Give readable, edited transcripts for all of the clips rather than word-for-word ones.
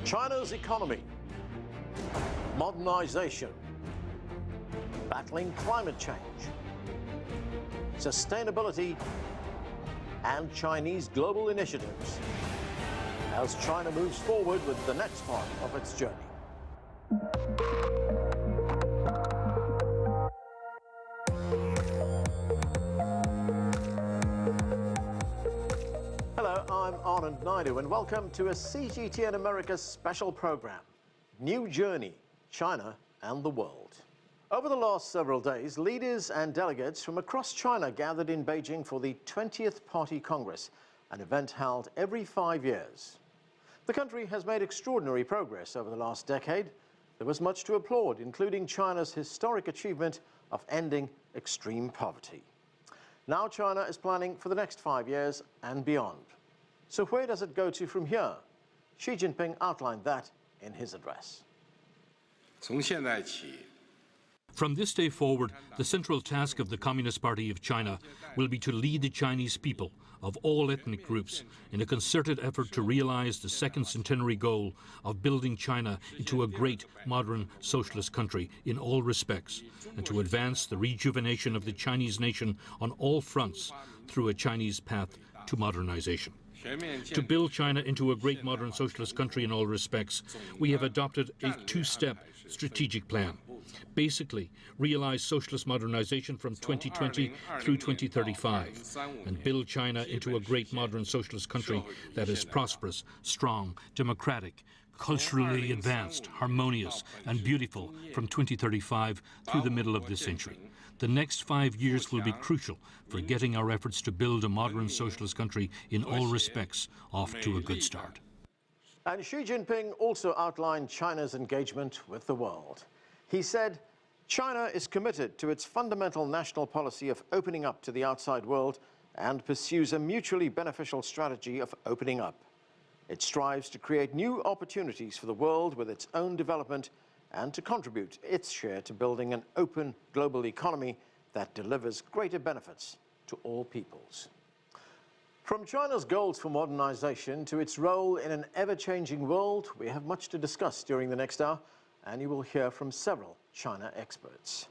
China's economy, modernization, battling climate change, sustainability, and Chinese global initiatives as China moves forward with the next part of its journey. Hello, I'm Anand Naidu, and welcome to a CGTN America special program, New Journey, China and the World. Over the last several days, leaders and delegates from across China gathered in Beijing for the 20th Party Congress, an event held every 5 years. The country has made extraordinary progress over the last decade. There was much to applaud, including China's historic achievement of ending extreme poverty. Now China is planning for the next 5 years and beyond. So where does it go to from here? Xi Jinping outlined that in his address. From this day forward, the central task of the Communist Party of China will be to lead the Chinese people of all ethnic groups in a concerted effort to realize the second centenary goal of building China into a great modern socialist country in all respects, and to advance the rejuvenation of the Chinese nation on all fronts through a Chinese path to modernization. To build China into a great modern socialist country in all respects, we have adopted a two-step strategic plan. Basically, realize socialist modernization from 2020 through 2035 and build China into a great modern socialist country that is prosperous, strong, democratic, culturally advanced, harmonious and beautiful from 2035 through the middle of this century. The next 5 years will be crucial for getting our efforts to build a modern socialist country in all respects off to a good start. And Xi Jinping also outlined China's engagement with the world. He said, China is committed to its fundamental national policy of opening up to the outside world and pursues a mutually beneficial strategy of opening up. It strives to create new opportunities for the world with its own development and to contribute its share to building an open global economy that delivers greater benefits to all peoples. From China's goals for modernization to its role in an ever-changing world, we have much to discuss during the next hour, and you will hear from several China experts.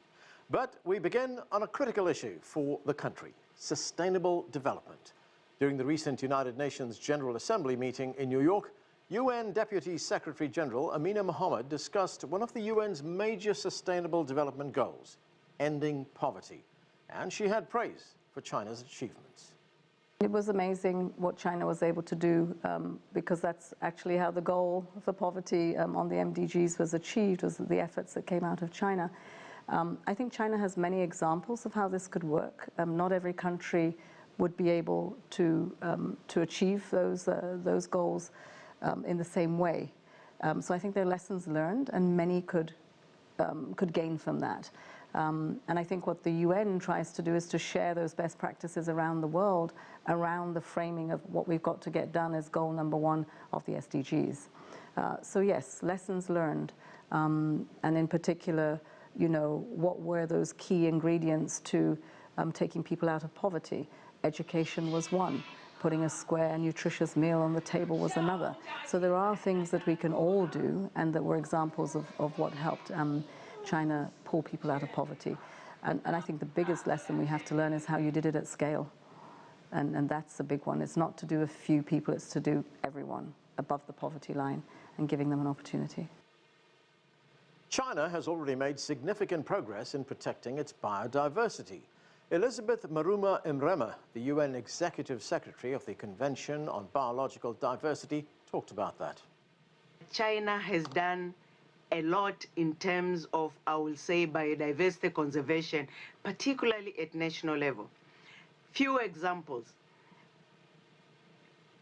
But we begin on a critical issue for the country, sustainable development. During the recent United Nations General Assembly meeting in New York, UN Deputy Secretary General Amina Mohammed discussed one of the UN's major sustainable development goals, ending poverty. And she had praise for China's achievements. It was amazing what China was able to do because that's actually how the goal for poverty on the MDGs was achieved, was the efforts that came out of China. I think China has many examples of how this could work. Not every country would be able to achieve those goals in the same way. So I think there are lessons learned, and many could gain from that. And I think what the UN tries to do is to share those best practices around the world, around the framing of what we've got to get done as goal number 1 of the SDGs. So yes, lessons learned, and in particular, you know, what were those key ingredients to taking people out of poverty? Education was one. Putting a square, nutritious meal on the table was another. So there are things that we can all do, and that were examples of what helped China pull people out of poverty. And I think the biggest lesson we have to learn is how you did it at scale. And that's the big one. It's not to do a few people, it's to do everyone above the poverty line and giving them an opportunity. China has already made significant progress in protecting its biodiversity. Elizabeth Maruma Imrema, the UN Executive Secretary of the Convention on Biological Diversity, talked about that. China has done a lot in terms of, I will say, biodiversity conservation, particularly at national level. Few examples.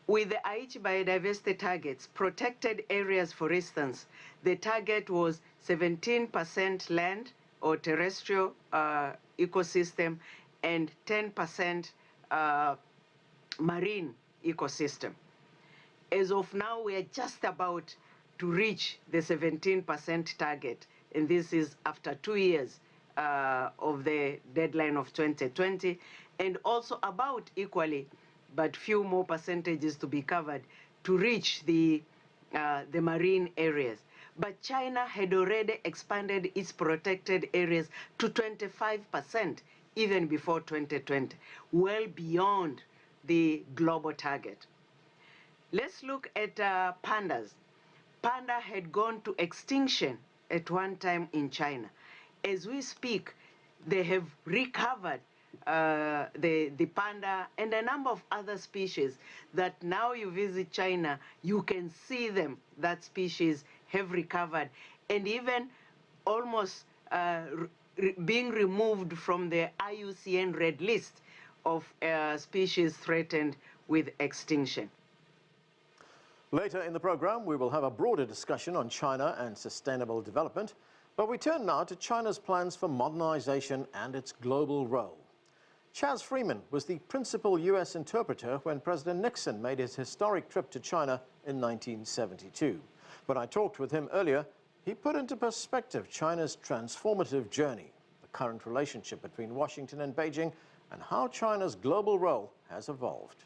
With the Aichi biodiversity targets, protected areas, for instance, the target was 17% land or terrestrial ecosystem and 10% marine ecosystem. As of now, we are just about to reach the 17% target, and this is after 2 years of the deadline of 2020, and also about equally, but few more percentages to be covered to reach the the marine areas. But China had already expanded its protected areas to 25% even before 2020, well beyond the global target. Let's look at pandas. Panda had gone to extinction at one time in China. As we speak, they have recovered the panda and a number of other species that now you visit China, you can see them, that species have recovered and even almost being removed from the IUCN red list of species threatened with extinction. Later in the program, we will have a broader discussion on China and sustainable development, but we turn now to China's plans for modernization and its global role. Chas Freeman was the principal U.S. interpreter when President Nixon made his historic trip to China in 1972. When I talked with him earlier, he put into perspective China's transformative journey, the current relationship between Washington and Beijing, and how China's global role has evolved.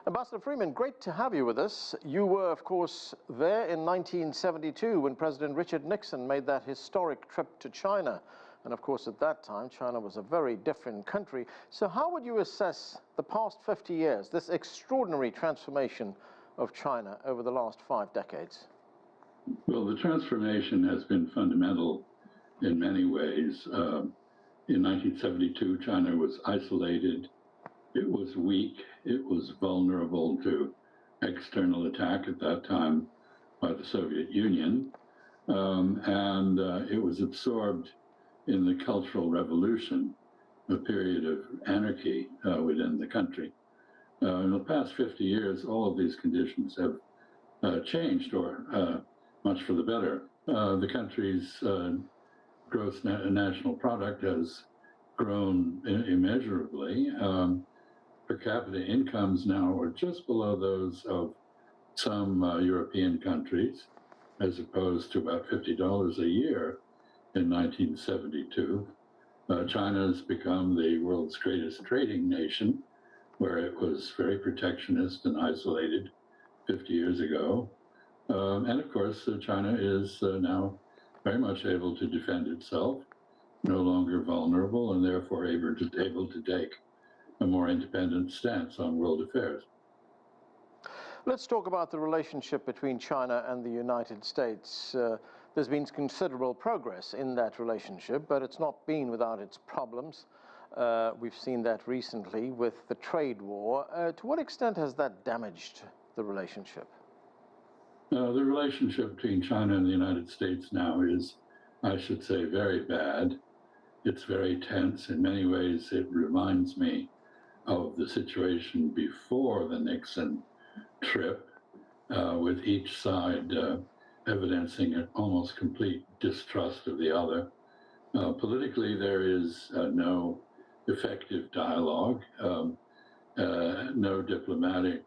Ambassador Freeman, great to have you with us. You were, of course, there in 1972 when President Richard Nixon made that historic trip to China. And of course, at that time, China was a very different country. So how would you assess the past 50 years, this extraordinary transformation of China over the last 5 decades? Well, the transformation has been fundamental in many ways. In 1972, China was isolated. It was weak. It was vulnerable to external attack at that time by the Soviet Union. It was absorbed in the Cultural Revolution, a period of anarchy within the country. In the past 50 years, all of these conditions have changed, or much for the better. The country's gross national product has grown immeasurably. Per capita incomes now are just below those of some European countries, as opposed to about $50 a year in 1972. China has become the world's greatest trading nation, where it was very protectionist and isolated 50 years ago. And of course, China is now very much able to defend itself, no longer vulnerable, and therefore able to take a more independent stance on world affairs. Let's talk about the relationship between China and the United States. There's been considerable progress in that relationship, but it's not been without its problems. We've seen that recently with the trade war. To what extent has that damaged the relationship? The relationship between China and the United States now is, I should say, very bad. It's very tense. In many ways, it reminds me of the situation before the Nixon trip, with each side evidencing an almost complete distrust of the other. Politically, there is no effective dialogue, no diplomatic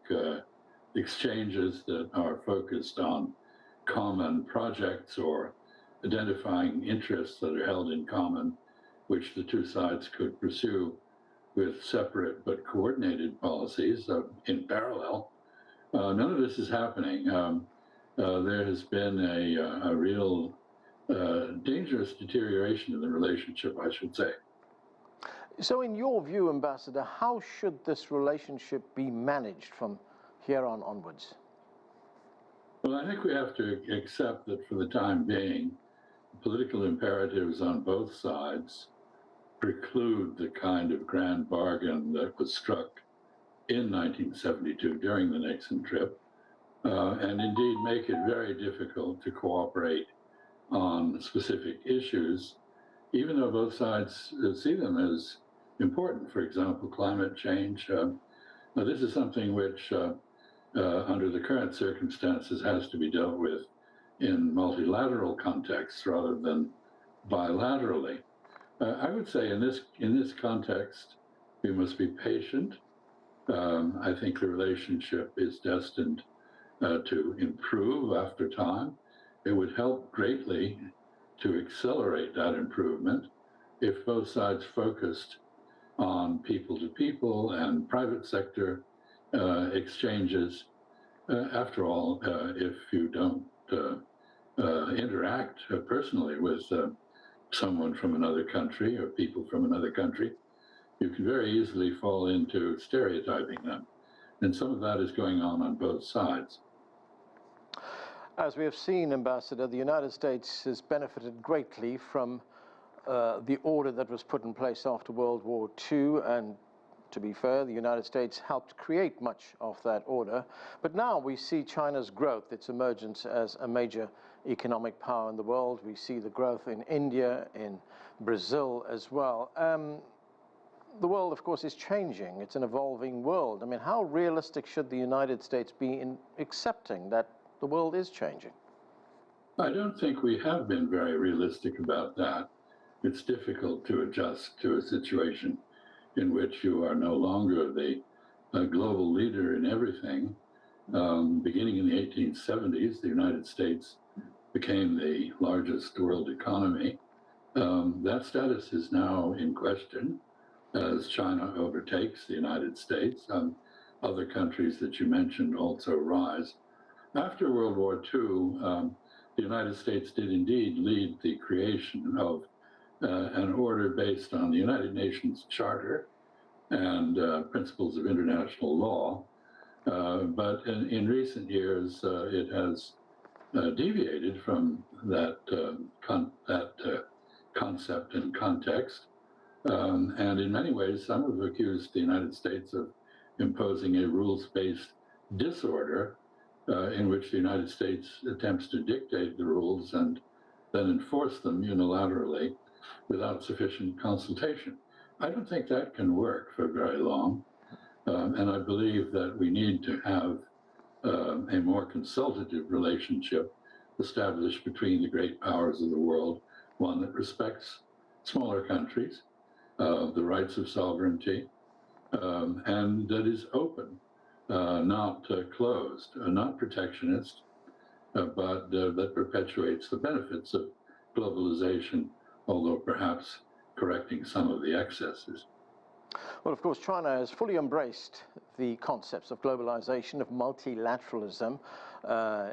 exchanges that are focused on common projects or identifying interests that are held in common, which the two sides could pursue with separate but coordinated policies in parallel. None of this is happening. There has been a real dangerous deterioration in the relationship, I should say. So in your view, Ambassador, how should this relationship be managed from here on onwards? Well, I think we have to accept that for the time being, political imperatives on both sides preclude the kind of grand bargain that was struck in 1972 during the Nixon trip, and indeed make it very difficult to cooperate on specific issues, even though both sides see them as important. For example, climate change. This is something which, under the current circumstances, has to be dealt with in multilateral contexts rather than bilaterally. I would say in this context, we must be patient. I think the relationship is destined to improve after time. It would help greatly to accelerate that improvement if both sides focused on people-to-people and private sector exchanges After all, if you don't interact personally with someone from another country or people from another country, you can very easily fall into stereotyping them. And some of that is going on both sides. As we have seen, Ambassador, the United States has benefited greatly from the order that was put in place after World War II, and to be fair, the United States helped create much of that order. But now we see China's growth, its emergence as a major economic power in the world. We see the growth in India, in Brazil as well. The world, of course, is changing. It's an evolving world. I mean, how realistic should the United States be in accepting that the world is changing? I don't think we have been very realistic about that. It's difficult to adjust to a situation in which you are no longer the global leader in everything. Beginning in the 1870s, the United States became the largest world economy. That status is now in question as China overtakes the United States. Other countries that you mentioned also rise. After World War II, the United States did indeed lead the creation of an order based on the United Nations Charter and principles of international law. But in recent years, it has deviated from that concept and context. And in many ways, some have accused the United States of imposing a rules-based disorder in which the United States attempts to dictate the rules and then enforce them unilaterally without sufficient consultation. I don't think that can work for very long. And I believe that we need to have a more consultative relationship established between the great powers of the world, one that respects smaller countries, the rights of sovereignty, and that is open, not closed, not protectionist, but that perpetuates the benefits of globalization, although perhaps correcting some of the excesses. Well, of course, China has fully embraced the concepts of globalization, of multilateralism.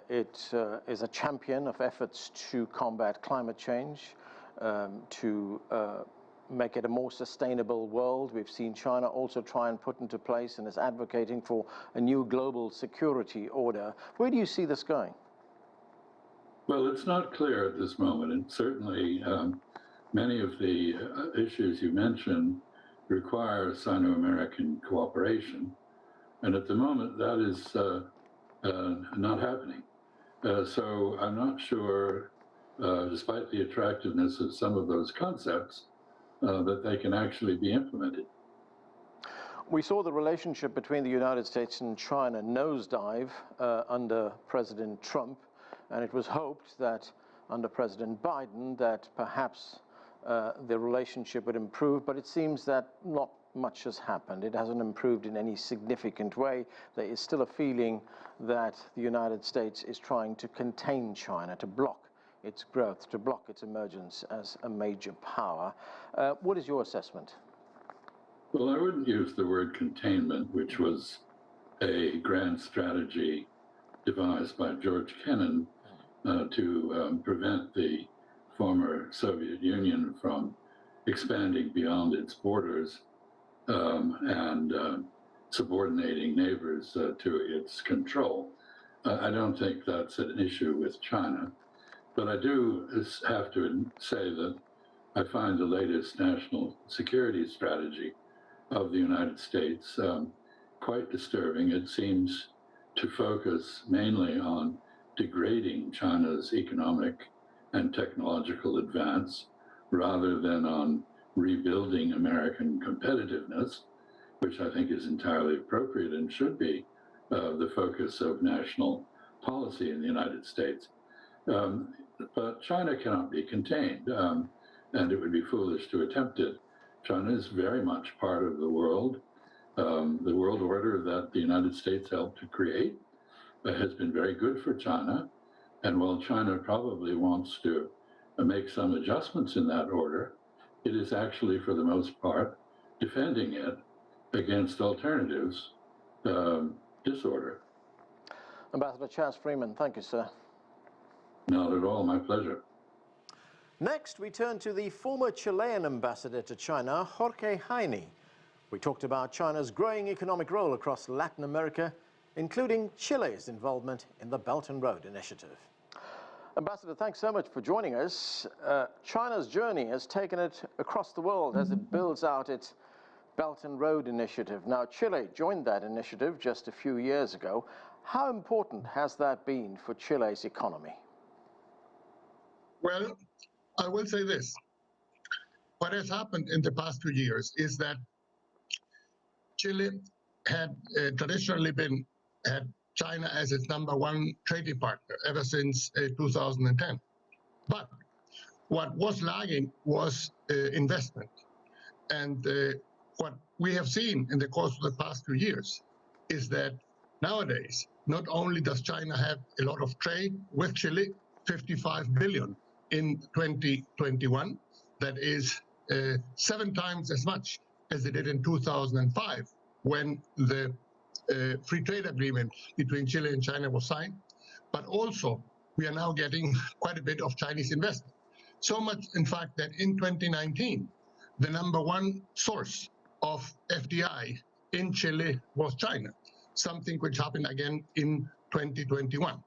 It is a champion of efforts to combat climate change, to make it a more sustainable world. We've seen China also try and put into place and is advocating for a new global security order. Where do you see this going? Well, it's not clear at this moment, and certainly many of the issues you mentioned require Sino-American cooperation, and at the moment that is not happening. So I'm not sure, despite the attractiveness of some of those concepts, that they can actually be implemented. We saw the relationship between the United States and China nosedive under President Trump, and it was hoped that under President Biden that perhaps the relationship would improve, but it seems that not much has happened. It hasn't improved in any significant way. There is still a feeling that the United States is trying to contain China, to block its growth, to block its emergence as a major power. What is your assessment? Well, I wouldn't use the word containment, which was a grand strategy devised by George Kennan to prevent the former Soviet Union from expanding beyond its borders and subordinating neighbors to its control. I don't think that's an issue with China, but I do have to say that I find the latest national security strategy of the United States quite disturbing. It seems to focus mainly on degrading China's economic and technological advance rather than on rebuilding American competitiveness, which I think is entirely appropriate and should be the focus of national policy in the United States. But China cannot be contained, and it would be foolish to attempt it. China is very much part of the world order that the United States helped to create has been very good for China. And while China probably wants to make some adjustments in that order, it is actually, for the most part, defending it against alternatives disorder. Ambassador Chas Freeman, thank you, sir. Not at all, my pleasure. Next, we turn to the former Chilean ambassador to China, Jorge Heine. We talked about China's growing economic role across Latin America, including Chile's involvement in the Belt and Road Initiative. Ambassador, thanks so much for joining us. China's journey has taken it across the world as it builds out its Belt and Road Initiative. Now, Chile joined that initiative just a few years ago. How important has that been for Chile's economy? Well, I will say this. What has happened in the past 2 years is that Chile had traditionally had China as its #1 trading partner ever since 2010. But what was lagging was investment. And what we have seen in the course of the past 2 years is that nowadays, not only does China have a lot of trade with Chile, 55 billion in 2021, that is 7 times as much as they did in 2005 when the free trade agreement between Chile and China was signed. But also, we are now getting quite a bit of Chinese investment. So much, in fact, that in 2019, the #1 source of FDI in Chile was China, something which happened again in 2021.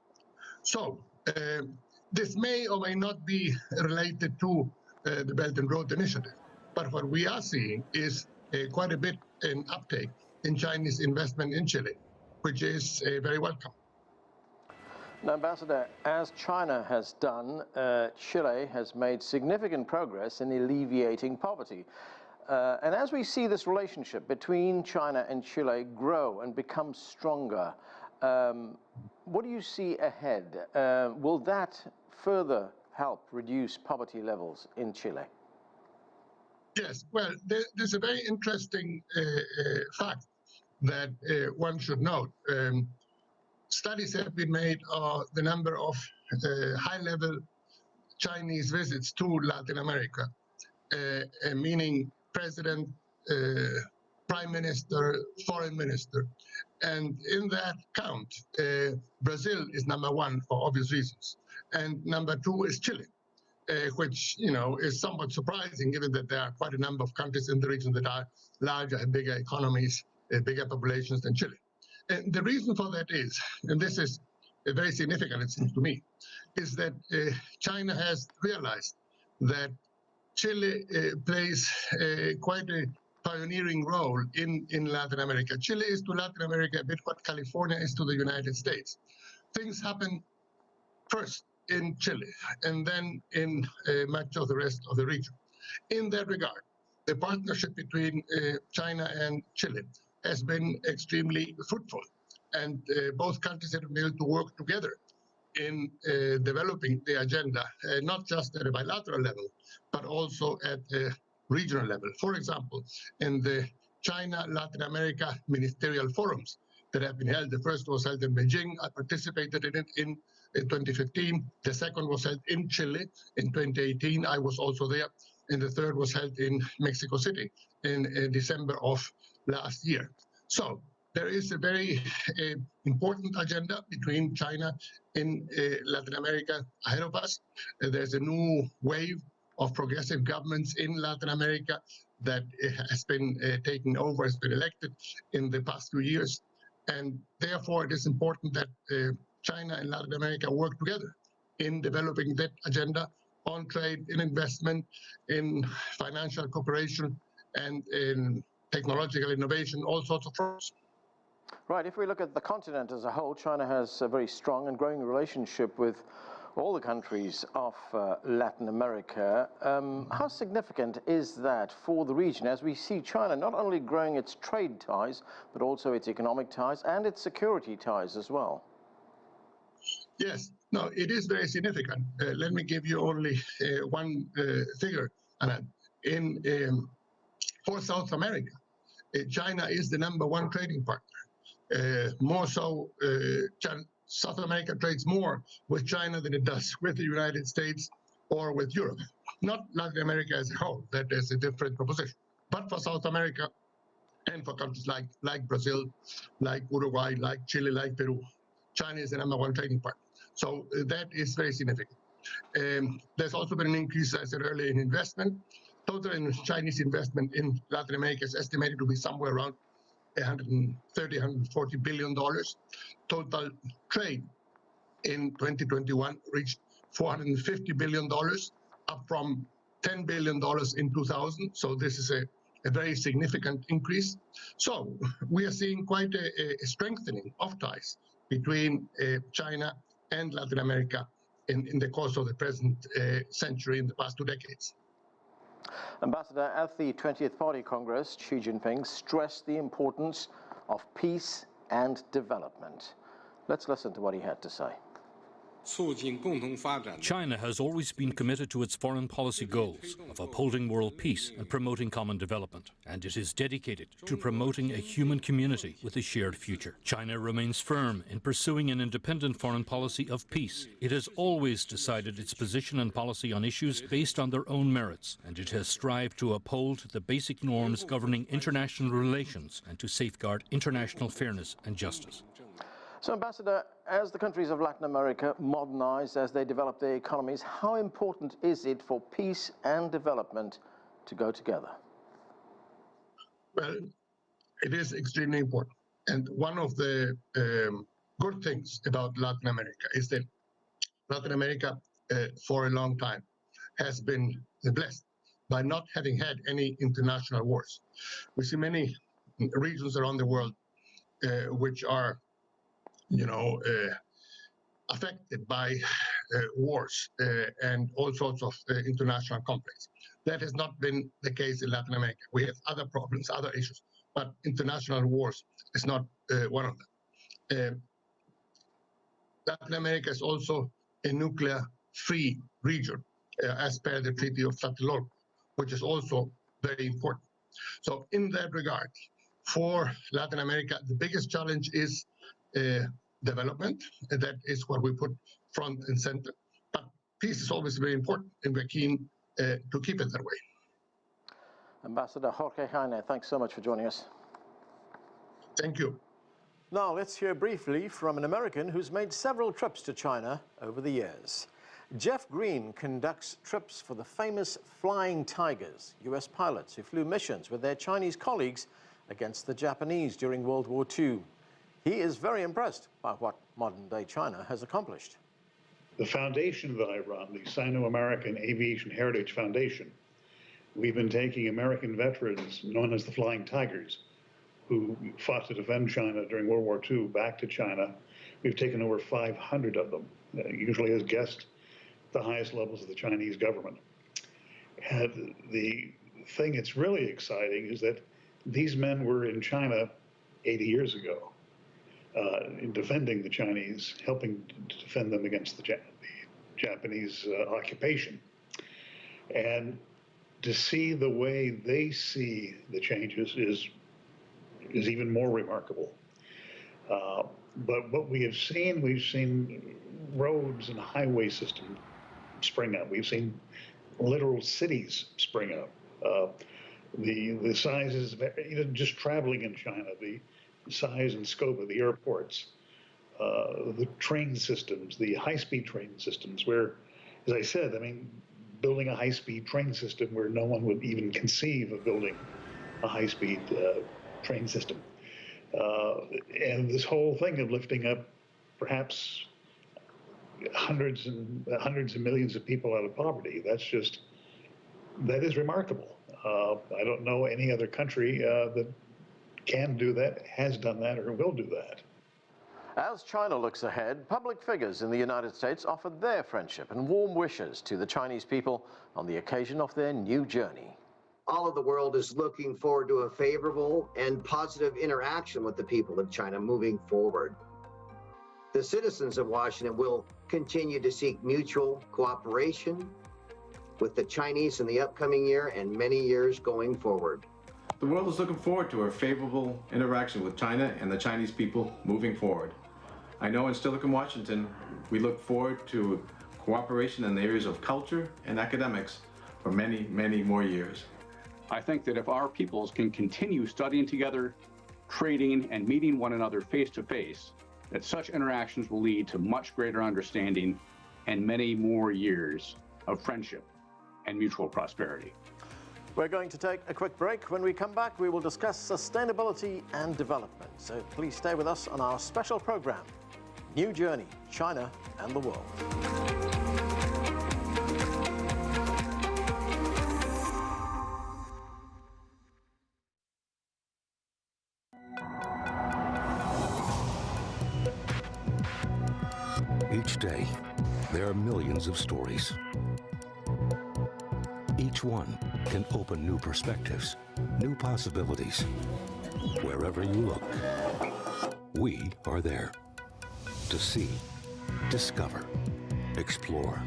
So this may or may not be related to the Belt and Road Initiative, but what we are seeing is quite a bit in uptake in Chinese investment in Chile, which is very welcome. Now, Ambassador, as China has done, Chile has made significant progress in alleviating poverty. And as we see this relationship between China and Chile grow and become stronger, what do you see ahead? Will that further help reduce poverty levels in Chile? Yes, well, there's a very interesting fact that one should note. Studies have been made of the number of high-level Chinese visits to Latin America, meaning president, prime minister, foreign minister. And in that count, Brazil is #1 for obvious reasons. And #2 is Chile, which, is somewhat surprising given that there are quite a number of countries in the region that are larger, have bigger economies, bigger populations than Chile. And the reason for that is, and this is very significant, it seems to me, is that China has realized that Chile plays quite a pioneering role in Latin America. Chile is to Latin America a bit what California is to the United States. Things happen first in Chile and then in much of the rest of the region. In that regard, the partnership between China and Chile has been extremely fruitful, and both countries have been able to work together in developing the agenda, not just at a bilateral level, but also at a regional level. For example, in the China-Latin America ministerial forums that have been held, the first was held in Beijing. I participated in it in 2015. The second was held in Chile in 2018. I was also there. And the third was held in Mexico City in December of last year. So there is a very important agenda between China and Latin America ahead of us. There's a new wave of progressive governments in Latin America that has been taken over, has been elected in the past few years. And therefore, it is important that China and Latin America work together in developing that agenda on trade, in investment, in financial cooperation, and in technological innovation, all sorts of fronts. Right, if we look at the continent as a whole, China has a very strong and growing relationship with all the countries of Latin America. How significant is that for the region as we see China not only growing its trade ties, but also its economic ties and its security ties as well? Yes, no, it is very significant. Let me give you only one figure, Anand. For South America, China is the #1 trading partner. More so, South America trades more with China than it does with the United States or with Europe. Not Latin America as a whole, that is a different proposition. But for South America and for countries like Brazil, like Uruguay, like Chile, like Peru, China is the #1 trading partner. So that is very significant. There's also been an increase, as I said earlier, in investment. Total Chinese investment in Latin America is estimated to be somewhere around $130, $140 billion. Total trade in 2021 reached $450 billion, up from $10 billion in 2000. So this is a very significant increase. So we are seeing quite a strengthening of ties between China and Latin America in the course of the present century, in the past 2 decades. Ambassador, at the 20th Party Congress, Xi Jinping stressed the importance of peace and development. Let's listen to what he had to say. China has always been committed to its foreign policy goals of upholding world peace and promoting common development, and it is dedicated to promoting a human community with a shared future. China remains firm in pursuing an independent foreign policy of peace. It has always decided its position and policy on issues based on their own merits, and it has strived to uphold the basic norms governing international relations and to safeguard international fairness and justice. So, Ambassador, as the countries of Latin America modernize, as they develop their economies, how important is it for peace and development to go together? Well, it is extremely important. And one of the good things about Latin America is that Latin America, for a long time, has been blessed by not having had any international wars. We see many regions around the world which are affected by wars and all sorts of international conflicts. That has not been the case in Latin America. We have other problems, other issues, but international wars is not one of them. Latin America is also a nuclear-free region, as per the Treaty of Tlatelolco, which is also very important. So in that regard, for Latin America, the biggest challenge is development. That is what we put front and center. But peace is always very important, and we're keen to keep it that way. Ambassador Jorge Jaime, thanks so much for joining us. Thank you. Now let's hear briefly from an American who's made several trips to China over the years. Jeff Green conducts trips for the famous Flying Tigers, U.S. pilots who flew missions with their Chinese colleagues against the Japanese during World War II. He is very impressed by what modern-day China has accomplished. The foundation that I run, the Sino-American Aviation Heritage Foundation, we've been taking American veterans, known as the Flying Tigers, who fought to defend China during World War II, back to China. We've taken over 500 of them, usually as guests at the highest levels of the Chinese government. And the thing that's really exciting is that these men were in China 80 years ago. In defending the Chinese, helping to defend them against the Japanese occupation. And to see the way they see the changes is even more remarkable. But what we've seen roads and highway systems spring up. We've seen literal cities spring up. The sizes, just traveling in China, the size and scope of the airports, the train systems, the high-speed train systems, where, as I said, building a high-speed train system where no one would even conceive of building a high-speed train system. And this whole thing of lifting up perhaps hundreds of millions of people out of poverty, that is remarkable. I don't know any other country that can do that, has done that, or will do that. As China looks ahead, public figures in the United States offered their friendship and warm wishes to the Chinese people on the occasion of their new journey. All of the world is looking forward to a favorable and positive interaction with the people of China moving forward. The citizens of Washington will continue to seek mutual cooperation with the Chinese in the upcoming year and many years going forward. The world is looking forward to a favorable interaction with China and the Chinese people moving forward. I know in Steilacoom, Washington, we look forward to cooperation in the areas of culture and academics for many, many more years. I think that if our peoples can continue studying together, trading and meeting one another face to face, that such interactions will lead to much greater understanding and many more years of friendship and mutual prosperity. We're going to take a quick break. When we come back, we will discuss sustainability and development. So please stay with us on our special program, New Journey, China and the World. Each day, there are millions of stories. Each one can open new perspectives, new possibilities. Wherever you look, we are there to see, discover, explore.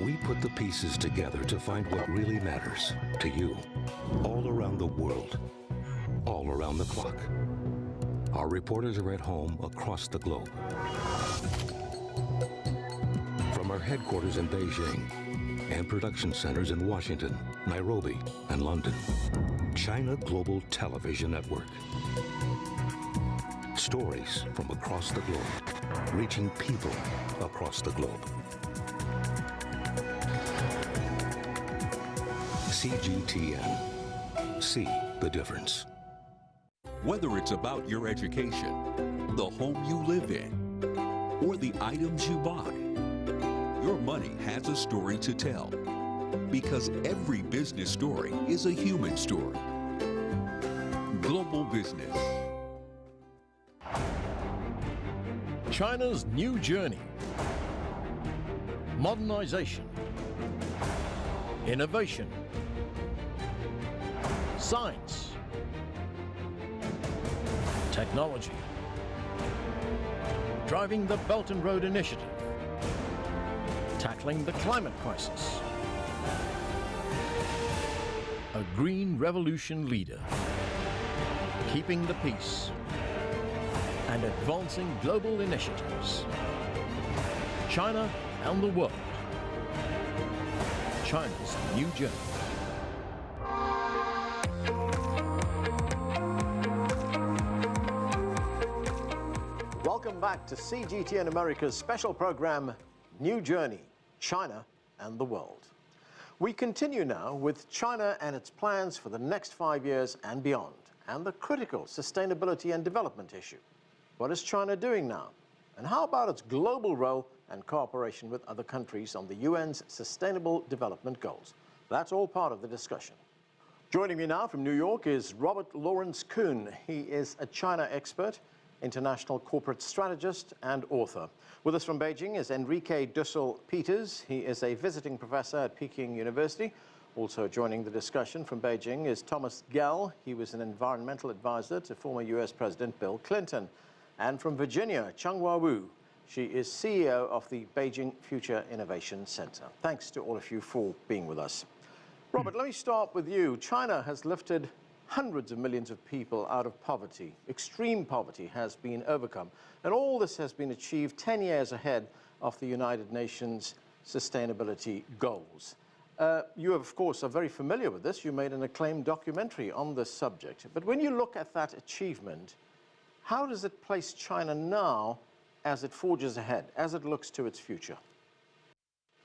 We put the pieces together to find what really matters to you, all around the world, all around the clock. Our reporters are at home across the globe. From our headquarters in Beijing and production centers in Washington, Nairobi, and London, China Global Television Network. Stories from across the globe, reaching people across the globe. CGTN. See the difference. Whether it's about your education, the home you live in, or the items you buy, your money has a story to tell. Because every business story is a human story. Global Business. China's new journey. Modernization. Innovation. Science. Technology. Driving the Belt and Road Initiative. Tackling the climate crisis. A green revolution leader. Keeping the peace. And advancing global initiatives. China and the world. China's new journey. Welcome back to CGTN America's special program, New Journey, China and the World. We continue now with China and its plans for the next 5 years and beyond, and the critical sustainability and development issue. What is China doing now? And how about its global role and cooperation with other countries on the UN's Sustainable Development Goals? That's all part of the discussion. Joining me now from New York is Robert Lawrence Kuhn. He is a China expert, international corporate strategist and author. With us from Beijing is Enrique Dussel-Peters. He is a visiting professor at Peking University. Also joining the discussion from Beijing is Thomas Gell. He was an environmental advisor to former US President Bill Clinton. And from Virginia, Changhua Wu. She is CEO of the Beijing Future Innovation Center. Thanks to all of you for being with us. Robert, let me start with you. China has lifted hundreds of millions of people out of poverty. Extreme poverty has been overcome. And all this has been achieved 10 years ahead of the United Nations sustainability goals. You, of course, are very familiar with this. You made an acclaimed documentary on this subject. But when you look at that achievement, how does it place China now as it forges ahead, as it looks to its future?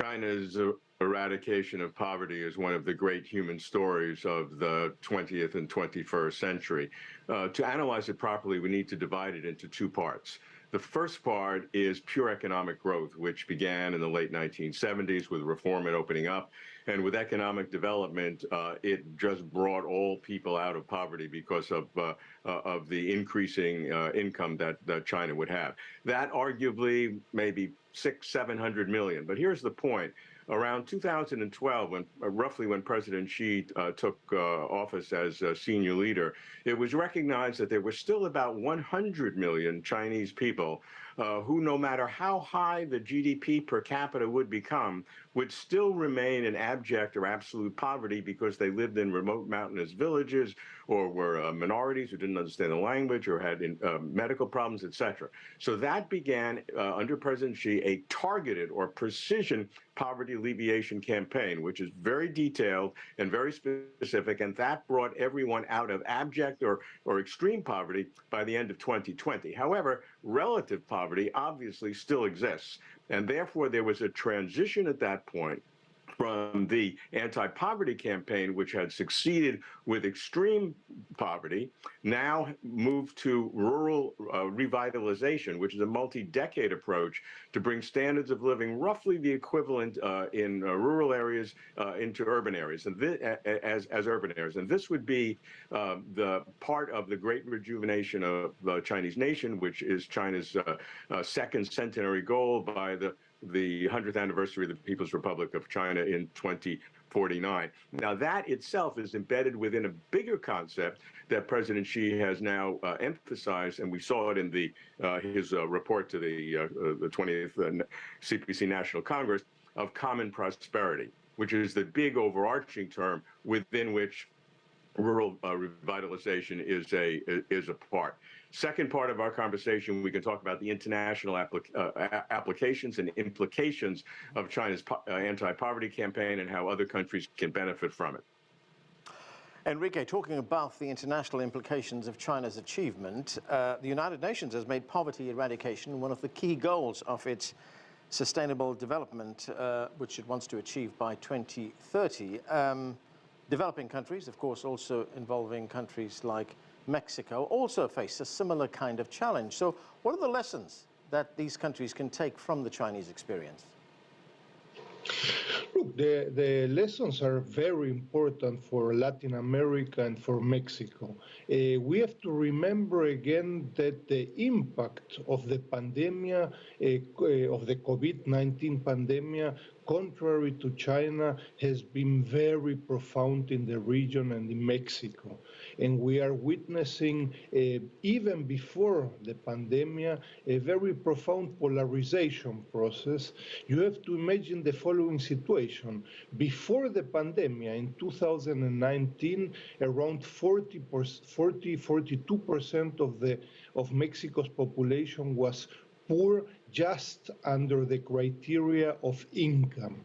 China's eradication of poverty is one of the great human stories of the 20th and 21st century. To analyze it properly, we need to divide it into two parts. The first part is pure economic growth, which began in the late 1970s with reform and opening up. And with economic development, it just brought all people out of poverty because of the increasing income that China would have. That arguably maybe 600–700 million. But here's the point. Around 2012, roughly when President Xi took office as a senior leader, it was recognized that there were still about 100 million Chinese people who, no matter how high the GDP per capita would become, would still remain in abject or absolute poverty because they lived in remote mountainous villages or were minorities who didn't understand the language or had medical problems, etc. So that began under President Xi a targeted or precision poverty alleviation campaign, which is very detailed and very specific, and that brought everyone out of abject or extreme poverty by the end of 2020. However, relative poverty obviously still exists, and therefore there was a transition at that point from the anti-poverty campaign, which had succeeded with extreme poverty, now moved to rural revitalization, which is a multi-decade approach to bring standards of living roughly the equivalent in rural areas into urban areas, and as urban areas. And this would be the part of the great rejuvenation of the Chinese nation, which is China's second centenary goal by the 100th anniversary of the People's Republic of China in 2049. Now, that itself is embedded within a bigger concept that President Xi has now emphasized, and we saw it in his report to the 20th CPC National Congress, of common prosperity, which is the big overarching term within which rural revitalization is a part. Second part of our conversation, we can talk about the international applications and implications of China's anti-poverty campaign and how other countries can benefit from it. Enrique, talking about the international implications of China's achievement, the United Nations has made poverty eradication one of the key goals of its sustainable development, which it wants to achieve by 2030. Developing countries, of course, also involving countries like Mexico, also face a similar kind of challenge. So what are the lessons that these countries can take from the Chinese experience? Look, the lessons are very important for Latin America and for Mexico. We have to remember again that the impact of the pandemic, of the COVID-19 pandemic, contrary to China, has been very profound in the region and in Mexico. And we are witnessing, even before the pandemic, a very profound polarization process. You have to imagine the following situation. Before the pandemic, in 2019, around 42% of Mexico's population was poor, just under the criteria of income.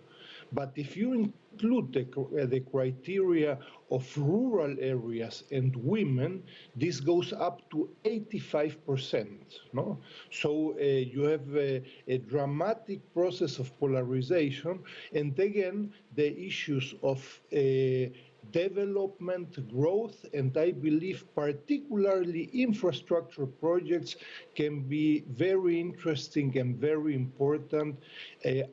But if you include the criteria of rural areas and women, this goes up to 85%. No? So you have a dramatic process of polarization, and again, the issues of development, growth, and I believe particularly infrastructure projects can be very interesting and very important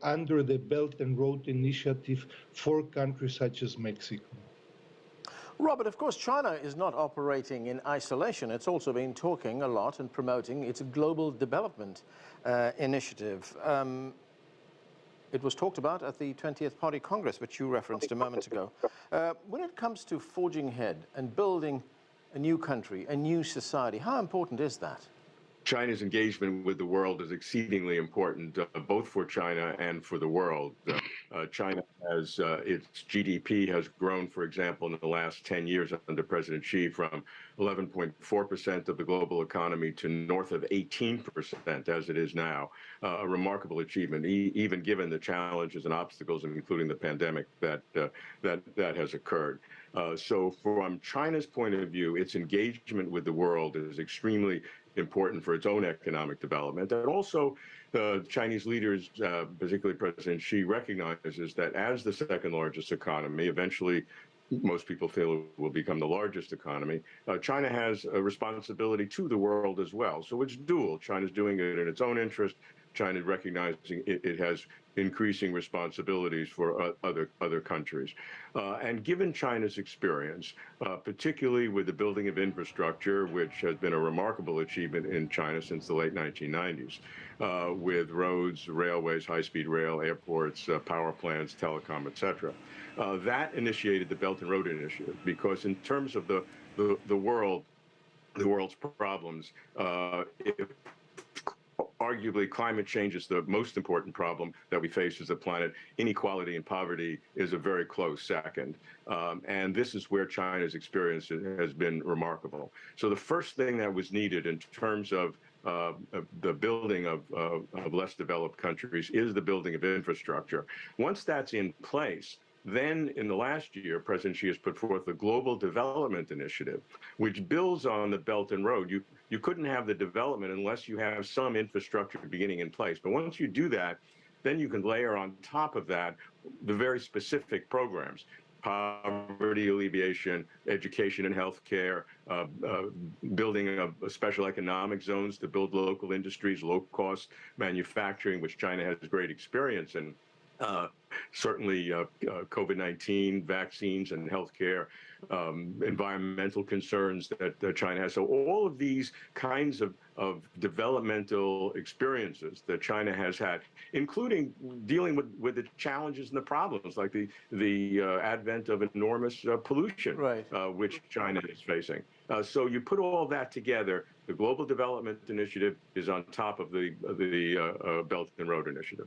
under the Belt and Road Initiative for countries such as Mexico. Robert, of course, China is not operating in isolation. It's also been talking a lot and promoting its global development initiative. It was talked about at the 20th Party Congress, which you referenced a moment ago. When it comes to forging ahead and building a new country, a new society, how important is that? China's engagement with the world is exceedingly important, both for China and for the world. China has, its GDP has grown, for example, in the last 10 years under President Xi from 11.4% of the global economy to north of 18% as it is now. A remarkable achievement, even given the challenges and obstacles, including the pandemic that has occurred. So from China's point of view, its engagement with the world is extremely important for its own economic development. And also, the Chinese leaders, particularly President Xi, recognizes that as the second largest economy, eventually most people feel it will become the largest economy, China has a responsibility to the world as well. So it's dual. China's doing it in its own interest. China recognizing it has increasing responsibilities for other countries. And given China's experience, particularly with the building of infrastructure, which has been a remarkable achievement in China since the late 1990s, with roads, railways, high-speed rail, airports, power plants, telecom, etc., that initiated the Belt and Road Initiative, because in terms of the world's problems, if arguably, climate change is the most important problem that we face as a planet. Inequality and poverty is a very close second. And this is where China's experience has been remarkable. So the first thing that was needed in terms of the building of less developed countries is the building of infrastructure. Once that's in place, then in the last year, President Xi has put forth the Global Development Initiative, which builds on the Belt and Road. You couldn't have the development unless you have some infrastructure beginning in place. But once you do that, then you can layer on top of that the very specific programs: poverty alleviation, education and healthcare, building of special economic zones to build local industries, low-cost manufacturing, which China has great experience in. Certainly COVID-19, vaccines and healthcare, environmental concerns that China has. So all of these kinds of developmental experiences that China has had, including dealing with the challenges and the problems, like the advent of enormous pollution, right, which China is facing. So you put all that together, the Global Development Initiative is on top of the Belt and Road Initiative.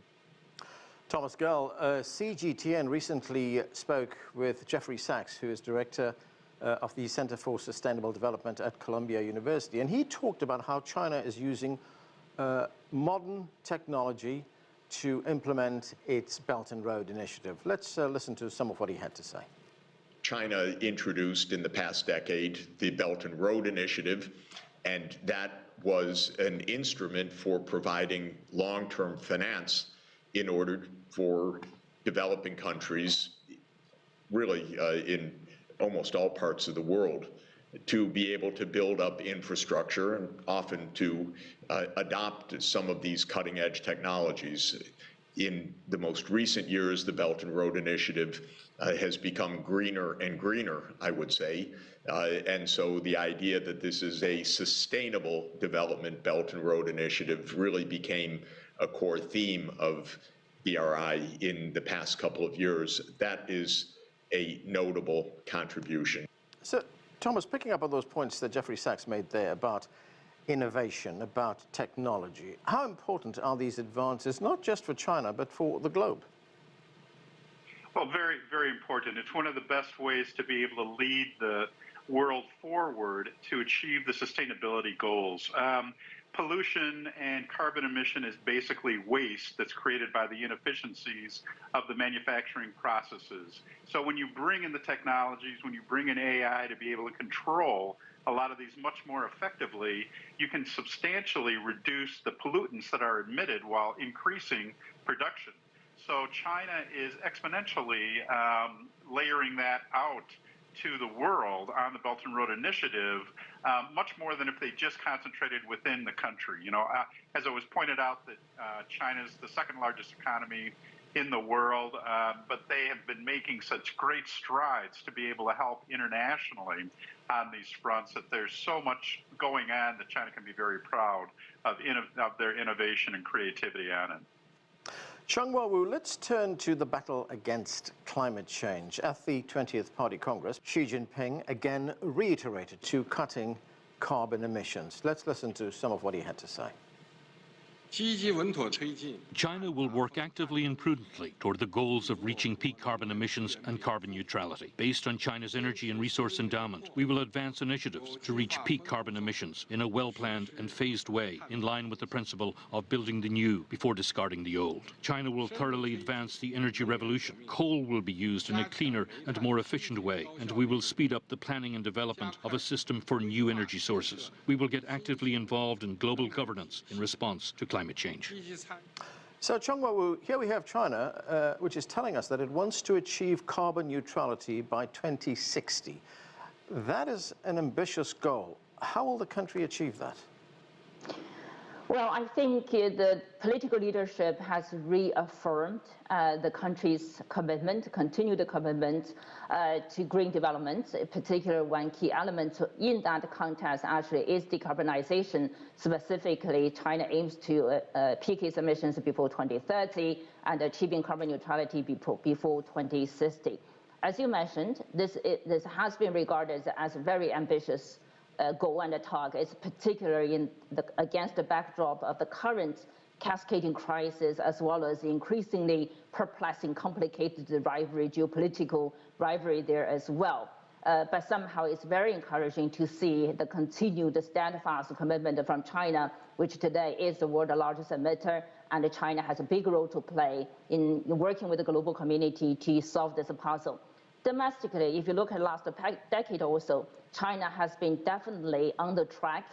Thomas Gull, CGTN recently spoke with Jeffrey Sachs, who is director of the Center for Sustainable Development at Columbia University, and he talked about how China is using modern technology to implement its Belt and Road Initiative. Let's listen to some of what he had to say. China introduced in the past decade the Belt and Road Initiative, and that was an instrument for providing long-term finance in order for developing countries, really in almost all parts of the world, to be able to build up infrastructure and often to adopt some of these cutting-edge technologies. In the most recent years, the Belt and Road Initiative has become greener and greener, I would say. And so the idea that this is a sustainable development Belt and Road Initiative really became a core theme of BRI in the past couple of years. That is a notable contribution. So, Thomas, picking up on those points that Jeffrey Sachs made there about innovation, about technology, how important are these advances, not just for China, but for the globe? Well, very, very important. It's one of the best ways to be able to lead the world forward to achieve the sustainability goals. Pollution and carbon emission is basically waste that's created by the inefficiencies of the manufacturing processes. So when you bring in the technologies, when you bring in AI to be able to control a lot of these much more effectively, you can substantially reduce the pollutants that are emitted while increasing production. So China is exponentially layering that out to the world on the Belt and Road Initiative, much more than if they just concentrated within the country. You know, as it was pointed out that China's the second largest economy in the world, but they have been making such great strides to be able to help internationally on these fronts that there's so much going on that China can be very proud of their innovation and creativity on it. Chang-Hua Wu, let's turn to the battle against climate change. At the 20th Party Congress, Xi Jinping again reiterated to cutting carbon emissions. Let's listen to some of what he had to say. China will work actively and prudently toward the goals of reaching peak carbon emissions and carbon neutrality. Based on China's energy and resource endowment, we will advance initiatives to reach peak carbon emissions in a well-planned and phased way, in line with the principle of building the new before discarding the old. China will thoroughly advance the energy revolution. Coal will be used in a cleaner and more efficient way, and we will speed up the planning and development of a system for new energy sources. We will get actively involved in global governance in response to climate change. So, Chang-Hua Wu, here we have China, which is telling us that it wants to achieve carbon neutrality by 2060. That is an ambitious goal. How will the country achieve that? Well, I think the political leadership has reaffirmed the country's commitment, continued commitment to green development. In particular, one key element in that context actually is decarbonization. Specifically, China aims to peak its emissions before 2030 and achieving carbon neutrality before 2060. As you mentioned, this has been regarded as a very ambitious goal and targets, particularly against the backdrop of the current cascading crisis, as well as increasingly perplexing, complicated geopolitical rivalry there as well. But somehow it's very encouraging to see the continued steadfast commitment from China, which today is the world's largest emitter, and China has a big role to play in working with the global community to solve this puzzle. Domestically, if you look at the last decade or so, China has been definitely on the track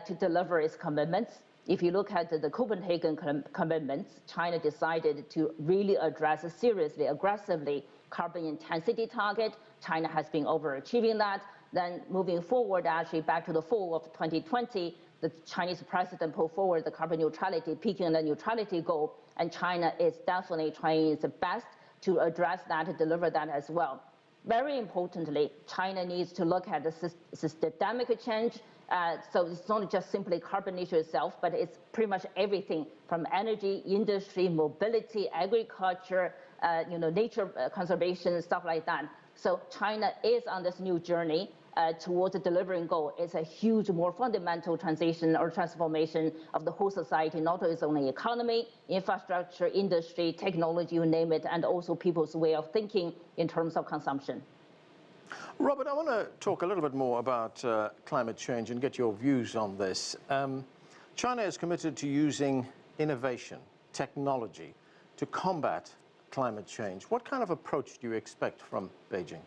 to deliver its commitments. If you look at the Copenhagen commitments, China decided to really address seriously, aggressively, carbon intensity target. China has been overachieving that. Then moving forward, actually back to the fall of 2020, the Chinese president put forward the carbon neutrality, peaking the neutrality goal, and China is definitely trying its best to address that, to deliver that as well. Very importantly, China needs to look at the systemic change. So it's not just simply carbon issue itself, but it's pretty much everything from energy, industry, mobility, agriculture, nature conservation, stuff like that. So China is on this new journey towards delivering goal. It's a huge, more fundamental transition or transformation of the whole society, not only economy, infrastructure, industry, technology, you name it, and also people's way of thinking in terms of consumption. Robert, I want to talk a little bit more about climate change and get your views on this. China is committed to using innovation, technology, to combat climate change. What kind of approach do you expect from Beijing?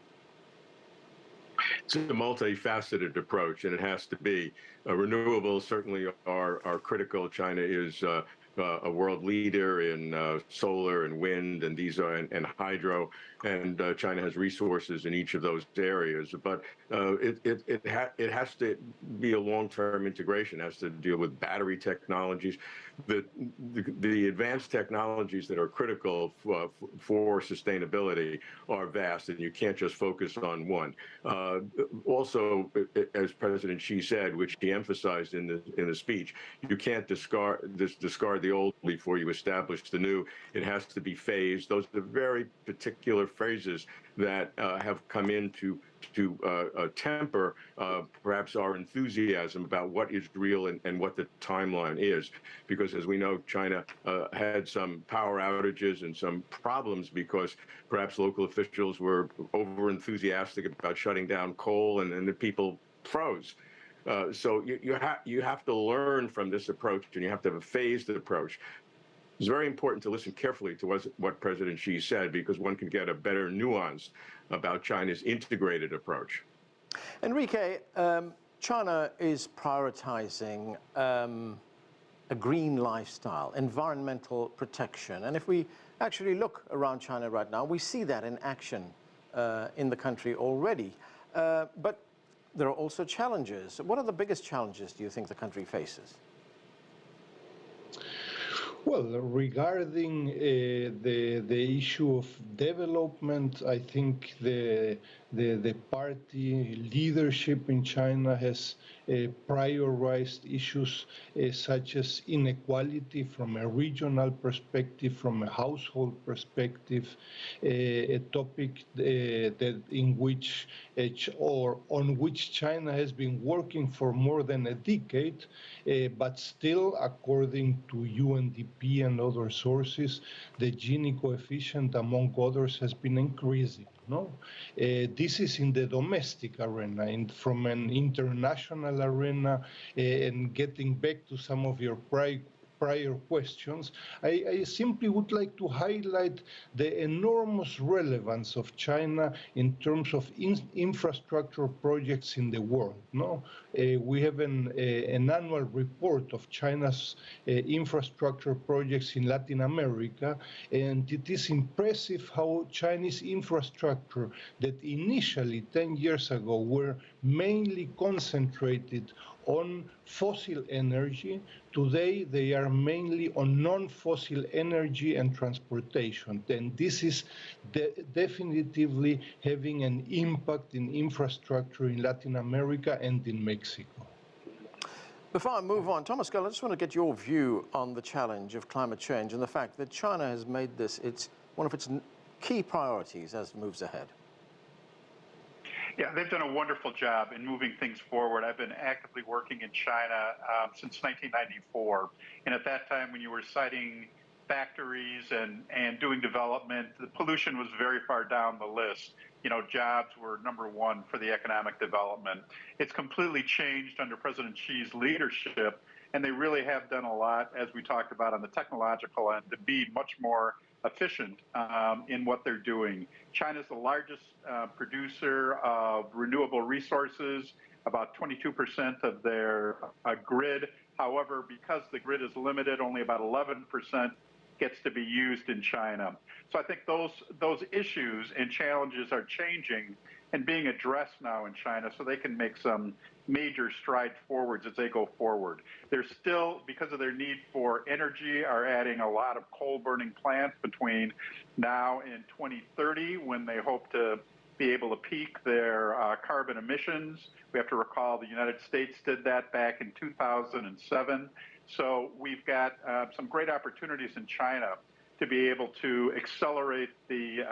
It's a multifaceted approach, and it has to be. Renewables certainly are critical. China is a world leader in solar and wind, and and hydro, and China has resources in each of those areas. But it has to be a long-term integration. It has to deal with battery technologies. The advanced technologies that are critical for sustainability are vast, and you can't just focus on one. Also, as President Xi said, which he emphasized in the speech, you can't discard the old before you establish the new. It has to be phased. Those are very particular phrases that have come in to temper perhaps our enthusiasm about what is real and what the timeline is. Because as we know, China had some power outages and some problems because perhaps local officials were over-enthusiastic about shutting down coal, and the people froze. So you have to learn from this approach, and you have to have a phased approach. It's very important to listen carefully to what President Xi said, because one can get a better nuance about China's integrated approach. Enrique, China is prioritizing a green lifestyle, environmental protection. And if we actually look around China right now, we see that in action in the country already. But there are also challenges. What are the biggest challenges do you think the country faces? Well, regarding the issue of development, I think the party leadership in China has prioritized issues such as inequality from a regional perspective, from a household perspective, a topic on which China has been working for more than a decade, but still, according to UNDP and other sources, the Gini coefficient, among others, has been increasing. No, this is in the domestic arena, and from an international arena, and getting back to some of your prior questions, I simply would like to highlight the enormous relevance of China in terms of infrastructure projects in the world. No, we have an annual report of China's infrastructure projects in Latin America, and it is impressive how Chinese infrastructure that initially 10 years ago were mainly concentrated on fossil energy, today they are mainly on non-fossil energy and transportation. And this is definitively having an impact in infrastructure in Latin America and in Mexico. Before I move on, Thomas Gull, I just want to get your view on the challenge of climate change and the fact that China has made this one of its key priorities as it moves ahead. Yeah, they've done a wonderful job in moving things forward. I've been actively working in China since 1994. And at that time, when you were siting factories and doing development, the pollution was very far down the list. You know, jobs were #1 for the economic development. It's completely changed under President Xi's leadership, and they really have done a lot, as we talked about, on the technological end to be much more efficient in what they're doing. China's the largest producer of renewable resources, about 22% of their grid. However, because the grid is limited, only about 11% gets to be used in China. So I think those issues and challenges are changing and being addressed now in China so they can make some major strides forwards as they go forward. They're still, because of their need for energy, are adding a lot of coal-burning plants between now and 2030 when they hope to be able to peak their carbon emissions. We have to recall the United States did that back in 2007. So we've got some great opportunities in China to be able to accelerate the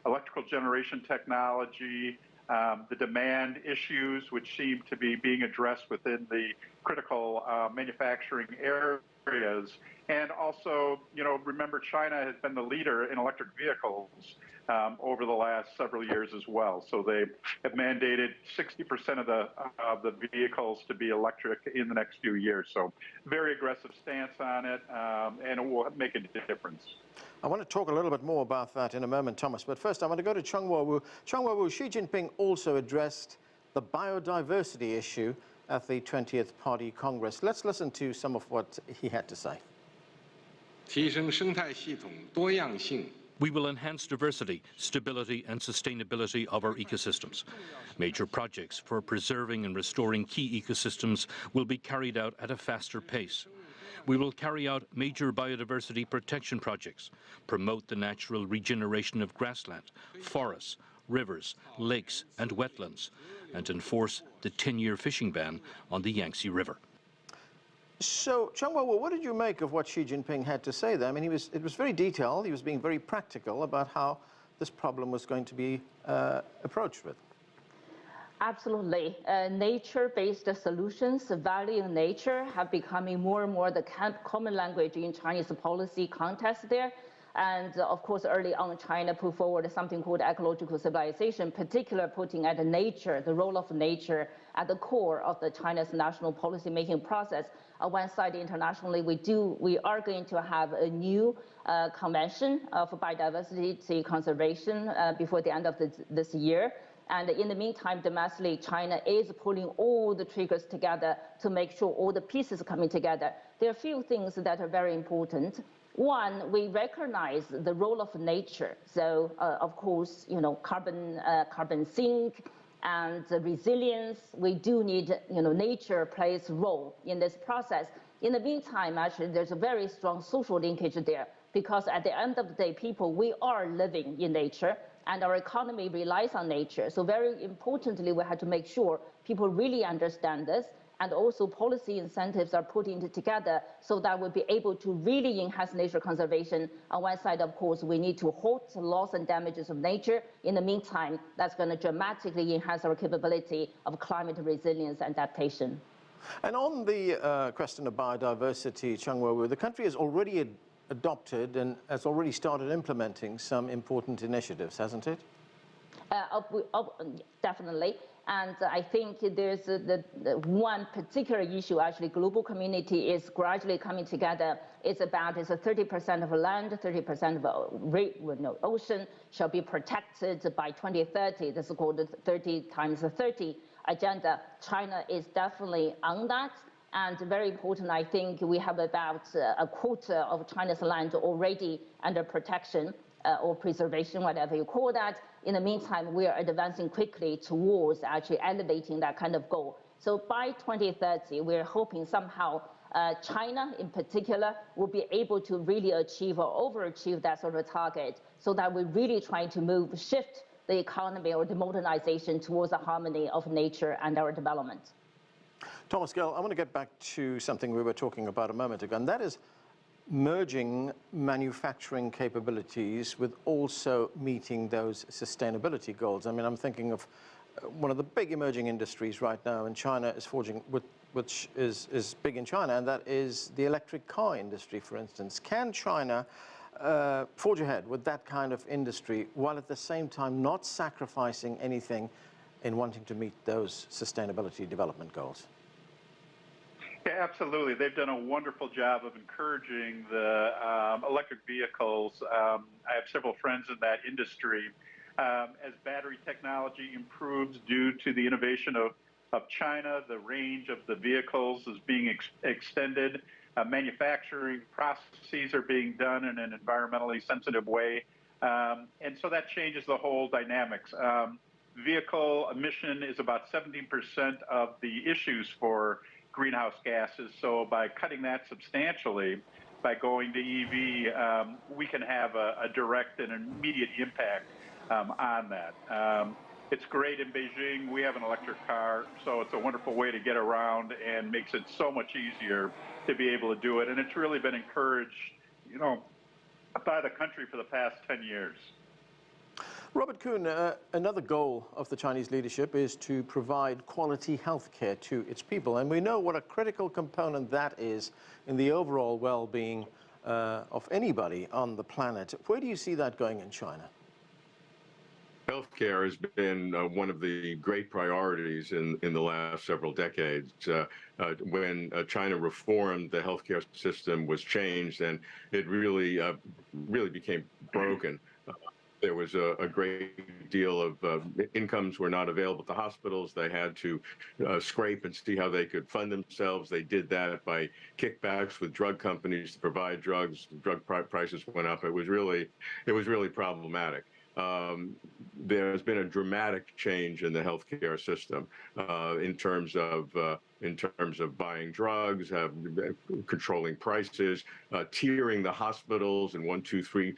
electrical generation technology, the demand issues, which seem to be being addressed within the critical manufacturing areas. And also, you know, remember China has been the leader in electric vehicles over the last several years as well. So they have mandated 60% of the vehicles to be electric in the next few years. So very aggressive stance on it, and it will make a difference. I want to talk a little bit more about that in a moment, Thomas. But first, I want to go to Chengwa Wu. Chengwa Wu, Xi Jinping also addressed the biodiversity issue at the 20th Party Congress. Let's listen to some of what he had to say. 提升生态系统多样性 We will enhance diversity, stability, and sustainability of our ecosystems. Major projects for preserving and restoring key ecosystems will be carried out at a faster pace. We will carry out major biodiversity protection projects, promote the natural regeneration of grassland, forests, rivers, lakes, and wetlands, and enforce the 10-year fishing ban on the Yangtze River. So, Chengwa Wu, what did you make of what Xi Jinping had to say there? I mean, it was very detailed. He was being very practical about how this problem was going to be approached with. Absolutely. Nature-based solutions, valuing nature, have becoming more and more the common language in Chinese policy context there. And of course, early on, China put forward something called ecological civilization, particularly putting at nature, the role of nature at the core of the China's national policy-making process. On one side, internationally, we are going to have a new convention for biodiversity conservation before the end of this year. And in the meantime, domestically, China is pulling all the triggers together to make sure all the pieces are coming together. There are a few things that are very important. One, we recognize the role of nature. So, of course, you know, carbon sink and resilience. We do need, you know, nature plays a role in this process. In the meantime, actually, there's a very strong social linkage there because at the end of the day, people, we are living in nature and our economy relies on nature. So very importantly, we have to make sure people really understand this. And also policy incentives are put into together so that we'll be able to really enhance nature conservation. On one side, of course, we need to halt the loss and damages of nature. In the meantime, that's going to dramatically enhance our capability of climate resilience and adaptation. And on the question of biodiversity, Chengwa Wu, the country has already adopted and has already started implementing some important initiatives, hasn't it? Definitely. And I think there's the one particular issue, actually, global community is gradually coming together. It's a 30% of land, 30% of ocean shall be protected by 2030. This is called the 30 times 30 agenda. China is definitely on that. And very important, I think we have about a quarter of China's land already under protection or preservation, whatever you call that. In the meantime, we are advancing quickly towards actually elevating that kind of goal. So by 2030, we're hoping somehow China in particular will be able to really achieve or overachieve that sort of target so that we're really trying to shift the economy or the modernization towards a harmony of nature and our development. Thomas Gill, I want to get back to something we were talking about a moment ago, and that is merging manufacturing capabilities with also meeting those sustainability goals. I mean, I'm thinking of one of the big emerging industries right now in China is which is big in China, and that is the electric car industry, for instance. Can China forge ahead with that kind of industry while at the same time not sacrificing anything in wanting to meet those sustainability development goals? Yeah, absolutely. They've done a wonderful job of encouraging the electric vehicles. I have several friends in that industry. As battery technology improves due to the innovation of China, the range of the vehicles is being extended. Manufacturing processes are being done in an environmentally sensitive way. And so that changes the whole dynamics. Vehicle emission is about 17% of the issues for greenhouse gases. So by cutting that substantially, by going to EV, we can have a direct and immediate impact on that. It's great in Beijing. We have an electric car, so it's a wonderful way to get around and makes it so much easier to be able to do it. And it's really been encouraged, you know, by the country for the past 10 years. Robert Kuhn, another goal of the Chinese leadership is to provide quality health care to its people. And we know what a critical component that is in the overall well-being of anybody on the planet. Where do you see that going in China? Healthcare has been one of the great priorities in the last several decades. When China reformed, the healthcare system was changed, and it really became broken. There was a great deal of incomes were not available to hospitals. They had to scrape and see how they could fund themselves. They did that by kickbacks with drug companies to provide drugs. Drug prices went up. It was really problematic. There's been a dramatic change in the healthcare system in terms of buying drugs, controlling prices, tiering the hospitals in 1, 2, 3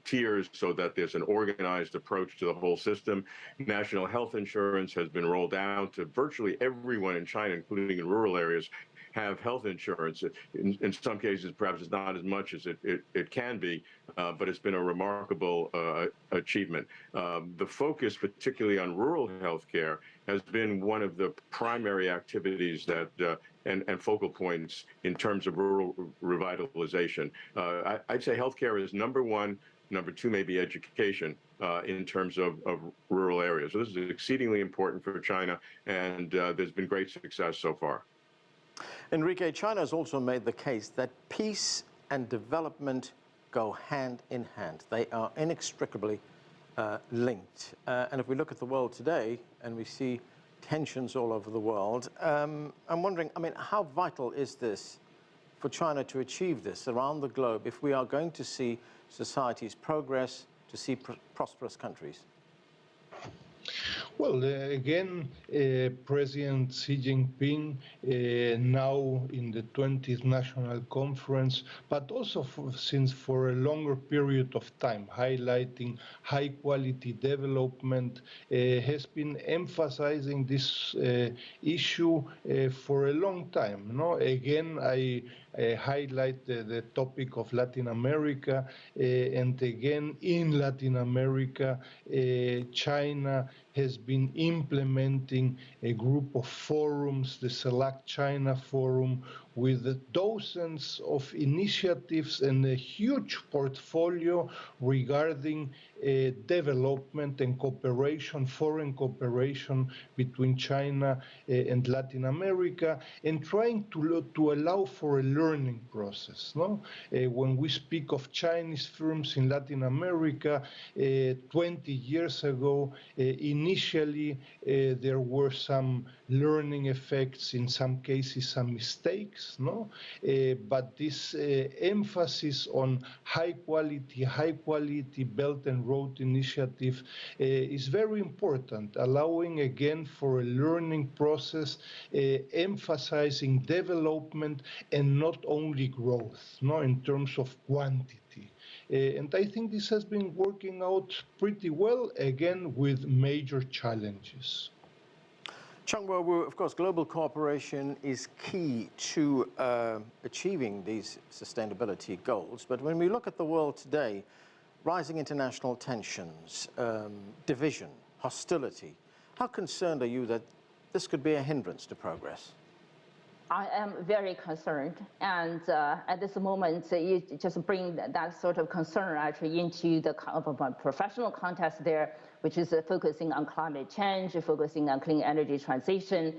tiers so that there's an organized approach to the whole system. National health insurance has been rolled out to virtually everyone in China, including in rural areas, have health insurance. In some cases, perhaps it's not as much as it can be, but it's been a remarkable achievement. The focus, particularly on rural health care, has been one of the primary activities that and focal points in terms of rural revitalization. I'd say healthcare is number one. Number two, maybe education in terms of rural areas. So this is exceedingly important for China, and there's been great success so far. Enrique, China has also made the case that peace and development go hand in hand. They are inextricably linked. And if we look at the world today and we see tensions all over the world, I'm wondering, I mean, how vital is this for China to achieve this around the globe if we are going to see societies progress, to see prosperous countries? Well, again, President Xi Jinping, now in the 20th National Conference, but also since for a longer period of time, highlighting high-quality development, has been emphasizing this issue for a long time. No? Again, I highlight the topic of Latin America, and again, in Latin America, China has been implementing a group of forums, the Select China Forum, with dozens of initiatives and a huge portfolio regarding development and cooperation, foreign cooperation between China and Latin America, and trying to allow for a learning process. No? When we speak of Chinese firms in Latin America, 20 years ago, initially there were some learning effects, in some cases some mistakes, no? But this emphasis on high quality Belt and Road Initiative is very important, allowing again for a learning process, emphasizing development and not only growth, no, in terms of quantity. And I think this has been working out pretty well, again, with major challenges. Chung Wo-Wu, of course, global cooperation is key to achieving these sustainability goals. But when we look at the world today, rising international tensions, division, hostility. How concerned are you that this could be a hindrance to progress? I am very concerned, and at this moment, you just bring that sort of concern actually into the professional context there, which is focusing on climate change, focusing on clean energy transition.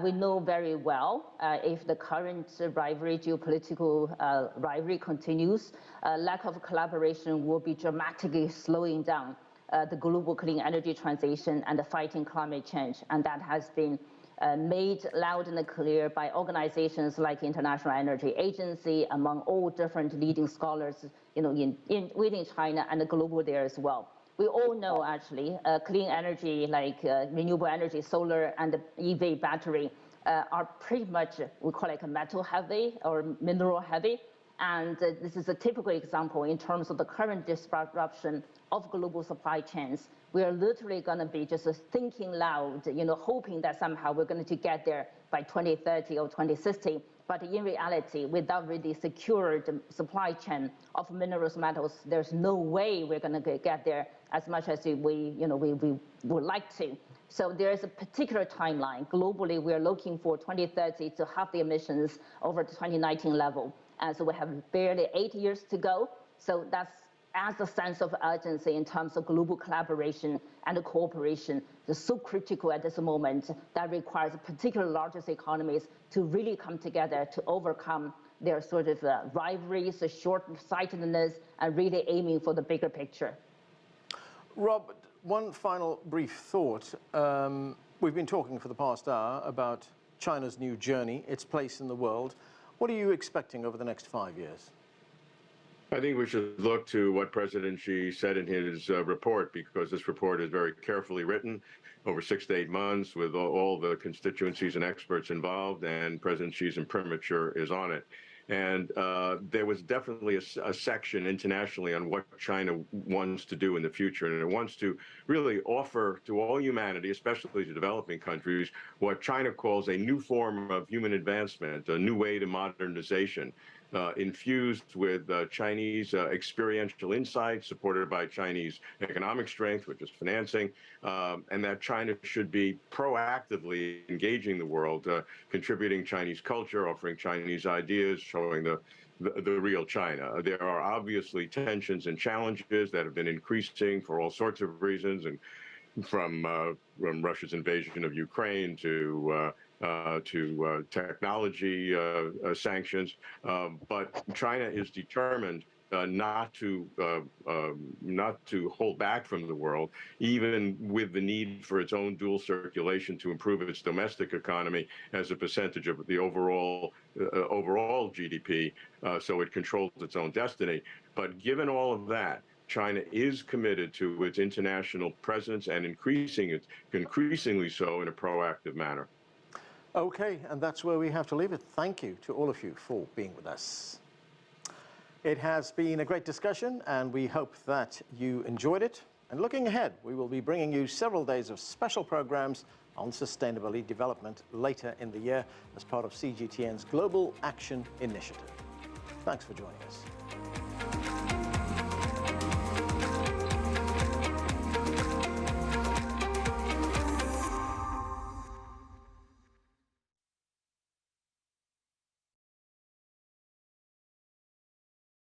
We know very well if the current rivalry, geopolitical rivalry continues, lack of collaboration will be dramatically slowing down the global clean energy transition and the fighting climate change, and that has been made loud and clear by organizations like International Energy Agency, among all different leading scholars, within China and global there as well. We all know actually clean energy like renewable energy, solar and EV battery are pretty much, we call it metal heavy or mineral heavy. And this is a typical example in terms of the current disruption of global supply chains. We are literally going to be just thinking loud, hoping that somehow we're going to get there by 2030 or 2060. But in reality, without really secured supply chain of minerals, metals, there's no way we're going to get there as much as we would like to. So there is a particular timeline. Globally, we are looking for 2030 to halve the emissions over the 2019 level. And so we have barely 8 years to go. So that's as a sense of urgency in terms of global collaboration and cooperation is so critical at this moment that requires particularly largest economies to really come together to overcome their sort of rivalries, short-sightedness, and really aiming for the bigger picture. Rob, one final brief thought. We've been talking for the past hour about China's new journey, its place in the world. What are you expecting over the next 5 years? I think we should look to what President Xi said in his report, because this report is very carefully written over 6 to 8 months with all the constituencies and experts involved, and President Xi's imprimatur is on it. And there was definitely a section internationally on what China wants to do in the future. And it wants to really offer to all humanity, especially to developing countries, what China calls a new form of human advancement, a new way to modernization. Infused with Chinese experiential insight, supported by Chinese economic strength, which is financing, and that China should be proactively engaging the world, contributing Chinese culture, offering Chinese ideas, showing the real China. There are obviously tensions and challenges that have been increasing for all sorts of reasons, and from Russia's invasion of Ukraine to technology sanctions, but China is determined not to hold back from the world, even with the need for its own dual circulation to improve its domestic economy as a percentage of the overall GDP, so it controls its own destiny. But given all of that, China is committed to its international presence and increasingly so in a proactive manner. Okay, and that's where we have to leave it. Thank you to all of you for being with us. It has been a great discussion, and we hope that you enjoyed it. And looking ahead, we will be bringing you several days of special programs on sustainability development later in the year as part of CGTN's Global Action Initiative. Thanks for joining us.